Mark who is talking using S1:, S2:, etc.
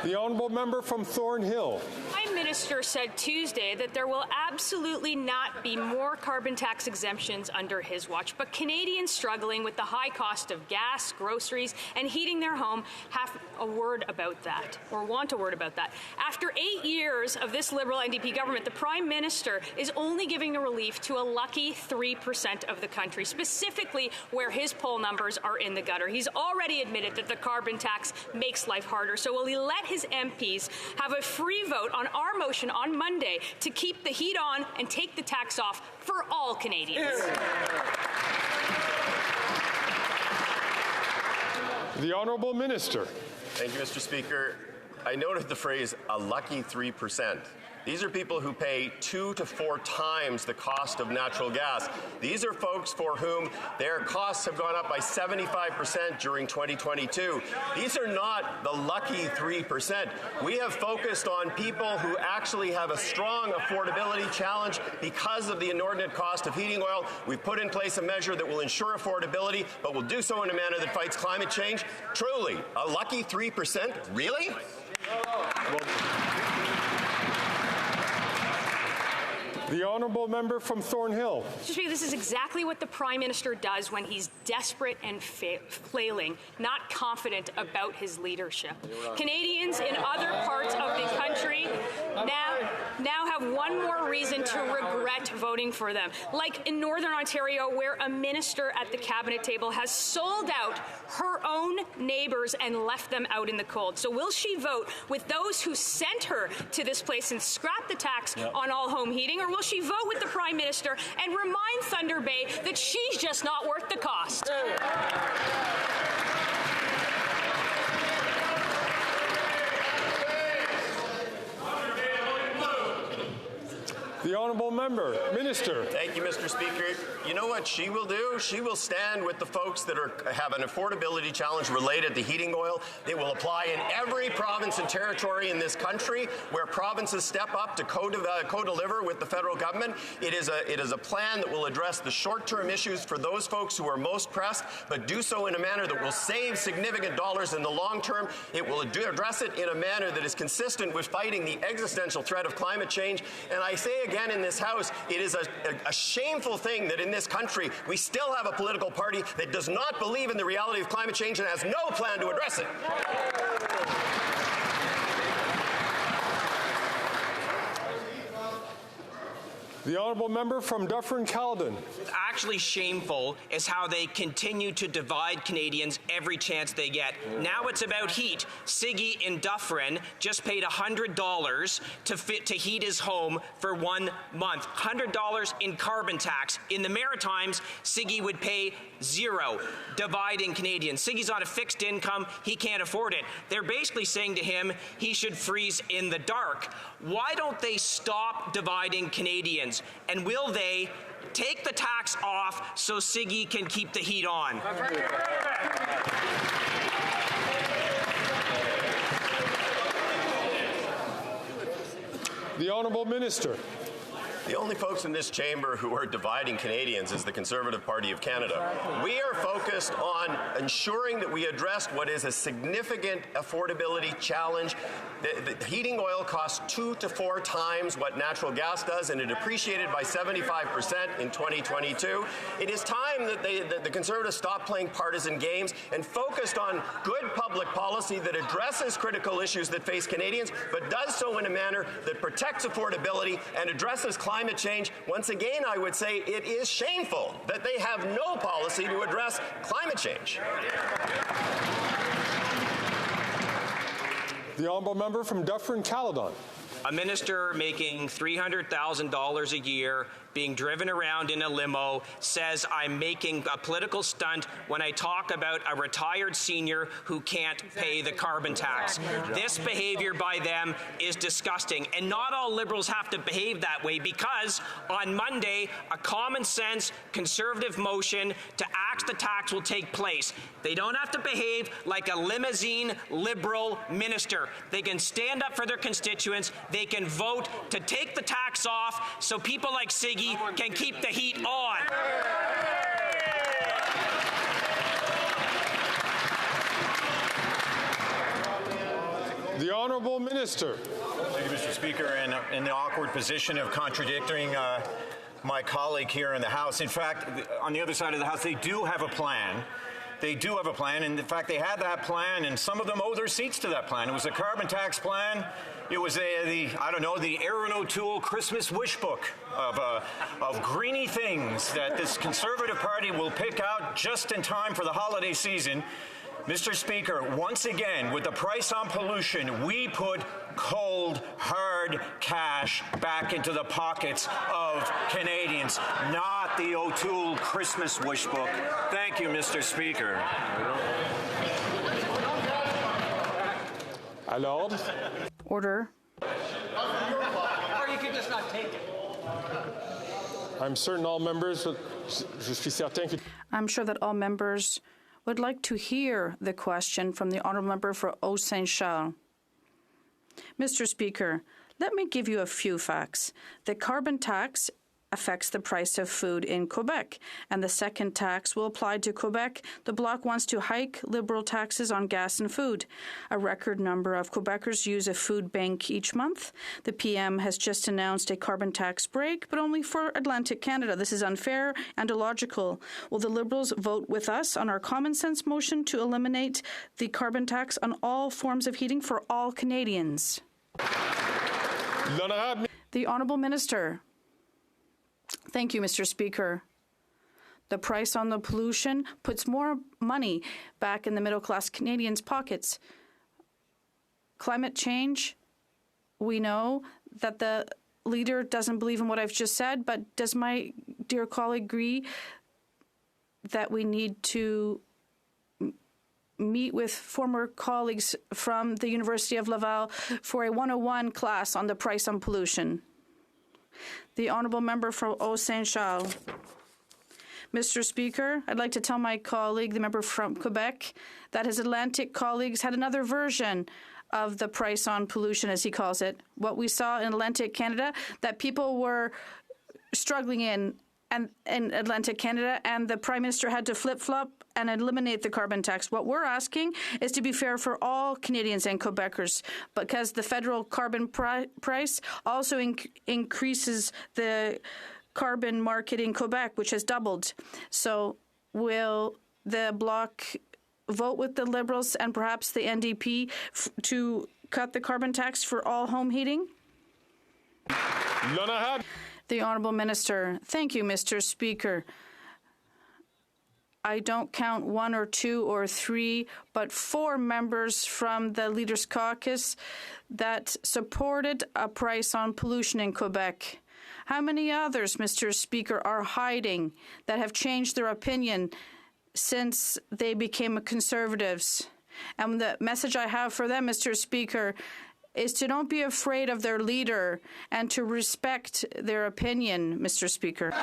S1: The honourable member from Thornhill.
S2: Prime Minister said Tuesday that there will absolutely not be more carbon tax exemptions under his watch, but Canadians struggling with the high cost of gas, groceries, and heating their home have a word about that, or want a word about that. After 8 years of this Liberal NDP government, the Prime Minister is only giving the relief to a lucky 3% of the country, specifically where his poll numbers are in the gutter. He's already admitted that the carbon tax makes life harder, so will he let his MPs have a free vote on our motion on Monday to keep the heat on and take the tax off for all Canadians?
S1: The Honourable Minister.
S3: Thank you, Mr. Speaker. I noted the phrase, a lucky 3%. These are people who pay 2 to 4 times the cost of natural gas. These are folks for whom their costs have gone up by 75% during 2022. These are not the lucky 3%. We have focused on people who actually have a strong affordability challenge because of the inordinate cost of heating oil. We've put in place a measure that will ensure affordability, but will do so in a manner that fights climate change. Truly, a lucky 3%? Really?
S1: The honourable member from Thornhill.
S2: This is exactly what the Prime Minister does when he's desperate and flailing, not confident about his leadership. Canadians in other parts of the country now have one more reason to regret voting for them. Like in Northern Ontario, where a minister at the cabinet table has sold out her own neighbours and left them out in the cold. So will she vote with those who sent her to this place and scrap the tax on all home heating, or will she vote with the Prime Minister and remind Thunder Bay that she's just not worth the cost?
S1: The honourable member, Minister.
S3: Thank you, Mr. Speaker. You know what she will do? She will stand with the folks that have an affordability challenge related to heating oil. They will apply in every province and territory in this country where provinces step up to co-deliver with the federal government. It is a plan that will address the short-term issues for those folks who are most pressed, but do so in a manner that will save significant dollars in the long term. It will address it in a manner that is consistent with fighting the existential threat of climate change. And I say again in this House, it is a shameful thing that in this country we still have a political party that does not believe in the reality of climate change and has no plan to address it.
S1: The honourable member from Dufferin-Caledon.
S4: Actually shameful is how they continue to divide Canadians every chance they get. Now it's about heat. Sigi in Dufferin just paid $100 to heat his home for 1 month. $100 in carbon tax. In the Maritimes, Sigi would pay $0, dividing Canadians. Sigi's on a fixed income. He can't afford it. They're basically saying to him he should freeze in the dark. Why don't they stop dividing Canadians? And will they take the tax off so Sigi can keep the heat on?
S1: The honourable minister.
S3: The only folks in this chamber who are dividing Canadians is the Conservative Party of Canada. We are focused on ensuring that we address what is a significant affordability challenge. The heating oil costs 2 to 4 times what natural gas does, and it appreciated by 75% in 2022. It is time that the Conservatives stop playing partisan games and focused on good public policy that addresses critical issues that face Canadians, but does so in a manner that protects affordability and addresses climate change. Once again, I would say it is shameful that they have no policy to address climate change.
S1: The honourable member from Dufferin-Caledon.
S4: A minister making $300,000 a year, being driven around in a limo, says I'm making a political stunt when I talk about a retired senior who can't pay the carbon tax. This behaviour by them is disgusting, and not all Liberals have to behave that way, because on Monday a common sense Conservative motion to axe the tax will take place. They don't have to behave like a Limousine Liberal minister. They can stand up for their constituents. They can vote to take the tax off so people like Sigi can keep the heat on.
S1: The Honourable Minister.
S5: Thank you, Mr. Speaker. And in the awkward position of contradicting my colleague here in the House. In fact, on the other side of the House, they do have a plan. They do have a plan, and in fact, they had that plan, and some of them owe their seats to that plan. It was a carbon tax plan. It was the Aaron O'Toole Christmas wish book of greeny things that this Conservative Party will pick out just in time for the holiday season. Mr. Speaker, once again, with the price on pollution, we put cold, hard cash back into the pockets of Canadians, not the O'Toole Christmas wish book. Thank you, Mr. Speaker.
S1: À l'ordre.
S6: Order.
S7: Or you could just not take it.
S1: I'm certain all members, je suis certain que...
S6: I'm sure that all members would like to hear the question from the Honourable Member for Haut-Saint-Charles. Mr. Speaker, let me give you a few facts. The carbon tax affects the price of food in Quebec, and the second tax will apply to Quebec. The Bloc wants to hike Liberal taxes on gas and food. A record number of Quebecers use a food bank each month. The PM has just announced a carbon tax break, but only for Atlantic Canada. This is unfair and illogical. Will the Liberals vote with us on our common sense motion to eliminate the carbon tax on all forms of heating for all Canadians? The Honourable Minister. Thank you, Mr. Speaker. The price on the pollution puts more money back in the middle-class Canadians' pockets. Climate change, we know that the leader doesn't believe in what I've just said, but does my dear colleague agree that we need to meet with former colleagues from the University of Laval for a 101 class on the price on pollution? The Honourable Member for Haut-Saint-Charles. Mr. Speaker, I'd like to tell my colleague, the member from Quebec, that his Atlantic colleagues had another version of the price on pollution, as he calls it. What we saw in Atlantic Canada, that people were struggling in Atlantic Canada, and the Prime Minister had to flip-flop and eliminate the carbon tax. What we're asking is to be fair for all Canadians and Quebecers, because the federal carbon price also increases the carbon market in Quebec, which has doubled. So will the Bloc vote with the Liberals and perhaps the NDP to cut the carbon tax for all home heating? The Honourable Minister. Thank you, Mr. Speaker. I don't count one or two or three, but 4 members from the Leaders' Caucus that supported a price on pollution in Quebec. How many others, Mr. Speaker, are hiding that have changed their opinion since they became Conservatives? And the message I have for them, Mr. Speaker, is to don't be afraid of their leader and to respect their opinion, Mr. Speaker.